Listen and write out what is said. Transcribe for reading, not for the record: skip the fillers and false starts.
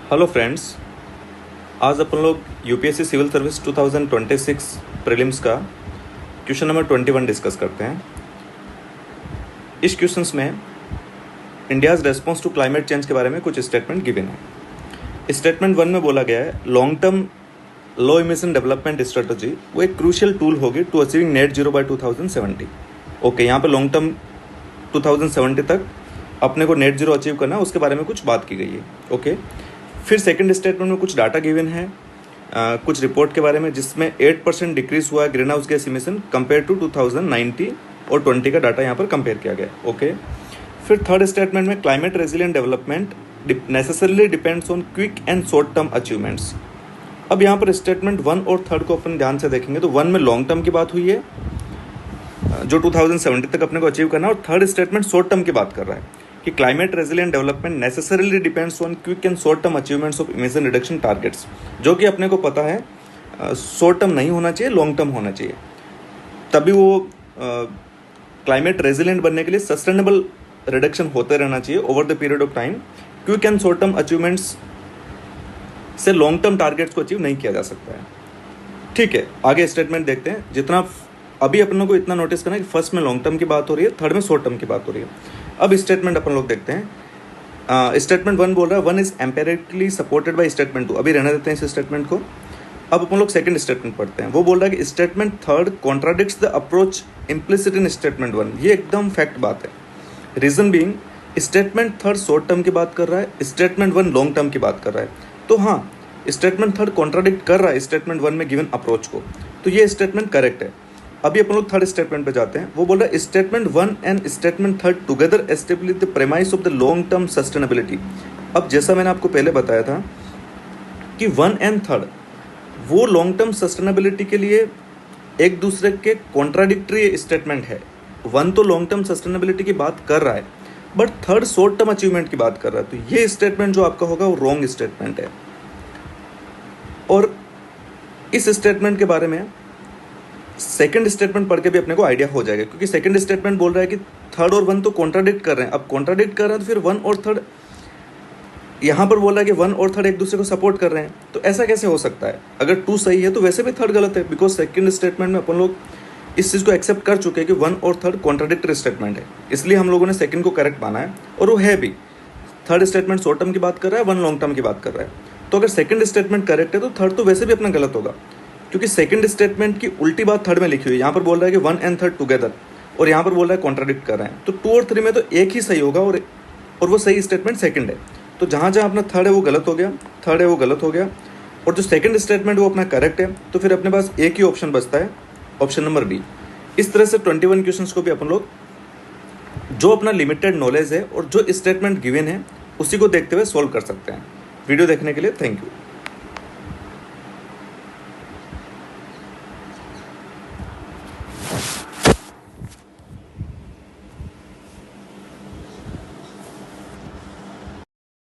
Hello friends, आज अपन लोग यूपीएससी सिविल सर्विस 2026 प्रीलिम्स का क्वेश्चन नंबर 21 डिस्कस करते हैं। इस क्वेश्चंस में India's response to climate change के बारे में कुछ स्टेटमेंट गिवन है। स्टेटमेंट 1 में बोला गया है long term low emission development strategy वो एक क्रूशियल टूल होगी to achieving net zero by 2070। Okay, यहाँ पे लॉन्ग टर्म 2070 तक अपने को नेट जीरो अचीव करना है, उसके बारे में कुछ बात की गई है। ओके, फिर सेकंड स्टेटमेंट में कुछ डाटा गिवन है कुछ रिपोर्ट के बारे में, जिसमें 8% डिक्रीज हुआ है green house gas emission compare to 2019 और 20 का डाटा यहाँ पर कंपेयर किया गया। ओके, फिर थर्ड स्टेटमेंट में climate resilient development necessarily depends on quick and short term achievements. अब यहाँ पर स्टेटमेंट 1 और 3 को अपन ध्यान से देखेंगे तो 1 में लॉन्ग टर्म की बात हुई है जो 2070 तक अपने को अचीव करना है, और थर्ड स्टेटमेंट शॉर्ट टर्म की बात कर रहा है कि climate resilient development necessarily depends on quick and short term achievements of emission reduction targets, जो कि अपने को पता है शॉर्ट टर्म नहीं होना चाहिए, लॉन्ग टर्म होना चाहिए। तभी वो क्लाइमेट रेजिलिएंट बनने के लिए सस्टेनेबल रिडक्शन होते रहना चाहिए over the period of time. Quick and short term achievements से लॉन्ग टर्म टारगेट्स को अचीव नहीं किया जा सकता है। ठीक है, आगे स्टेटमेंट देखते हैं। जितना अभी अपन को इतना नोटिस करना है कि फर्स्ट में लॉन्ग टर्म की बात हो रही है, थर्ड में शॉर्ट टर्म की बात हो रही है। अब स्टेटमेंट अपन लोग देखते हैं। स्टेटमेंट 1 बोल रहा है 1 is empirically supported by statement 2। अभी रहने देते हैं इस स्टेटमेंट को। अब अपन लोग सेकंड स्टेटमेंट पढ़ते हैं। वो बोल रहा है कि statement 3 contradicts the approach implicit in statement 1। ये एकदम फैक्ट बात है। Reason being statement 3 short term की बात कर रहा है, स्टेटमेंट 1 लॉन्ग टर्म की बात कर रहा है। तो हाँ, स्टेटमेंट 3 कॉन्ट्राडिक्ट कर रहा है स्टेटमेंट 1 में गिवन अप्रोच को, तो ये स्टेटमेंट करेक्ट है। अभी अपन लोग थर्ड स्टेटमेंट पे जाते हैं। वो बोल रहा है statement 1 and statement 3 together establish the premise of the long term sustainability. अब जैसा मैंने आपको पहले बताया था कि 1 एंड 3 वो लॉन्ग टर्म सस्टेनेबिलिटी के लिए एक दूसरे के कॉन्ट्राडिक्टरी स्टेटमेंट है। 1 तो लॉन्ग टर्म सस्टेनेबिलिटी की बात कर रहा है, बट 3 शॉर्ट टर्म अचीवमेंट की बात कर रहा है। तो ये स्टेटमेंट जो आपका होगा वो रॉन्ग स्टेटमेंट है। और इस स्टेटमेंट के बारे में सेकंड स्टेटमेंट पढ़ के भी अपने को आइडिया हो जाएगा, क्योंकि सेकंड स्टेटमेंट बोल रहा है कि 3 और 1 तो कॉन्ट्राडिक्ट कर रहे हैं। अब कॉन्ट्राडिक्ट कर रहे हैं तो फिर 1 और 3 यहाँ पर बोल रहा है कि 1 और 3 एक दूसरे को सपोर्ट कर रहे हैं। तो ऐसा कैसे हो सकता है? अगर 2 सही है तो वैसे भी 3 गलत है, बिकॉज सेकंड स्टेटमेंट में अपन लोग इस चीज़ को एक्सेप्ट कर चुके हैं कि 1 और 3 कॉन्ट्राडिक्टरी स्टेटमेंट है, इसलिए हम लोगों ने सेकंड को करेक्ट माना है, और वो है भी। थर्ड स्टेटमेंट शॉर्ट टर्म की बात कर रहा है, 1 लॉन्ग टर्म की बात कर रहा है। तो अगर सेकंड स्टेटमेंट करेक्ट है तो 3 तो वैसे भी अपना गलत होगा, क्योंकि सेकंड स्टेटमेंट की उल्टी बात 3 में लिखी हुई है। यहाँ पर बोल रहा है कि 1 एंड 3 टुगेदर, और यहाँ पर बोल रहा है कॉन्ट्राडिक्ट कर रहे हैं। तो 2 और 3 में तो एक ही सही होगा, और वो सही स्टेटमेंट सेकंड है। तो जहाँ जहाँ अपना 3 है वो गलत हो गया, 3 है वो गलत हो गया, और जो सेकंड स्टेटमेंट वो अपना करेक्ट है। तो फिर अपने पास एक ही ऑप्शन बचता है, ऑप्शन नंबर बी। इस तरह से 21 क्वेश्चंस को भी अपन लोग जो अपना लिमिटेड नॉलेज है और जो स्टेटमेंट गिवन है उसी को देखते हुए सॉल्व कर सकते हैं। वीडियो देखने के लिए थैंक यू।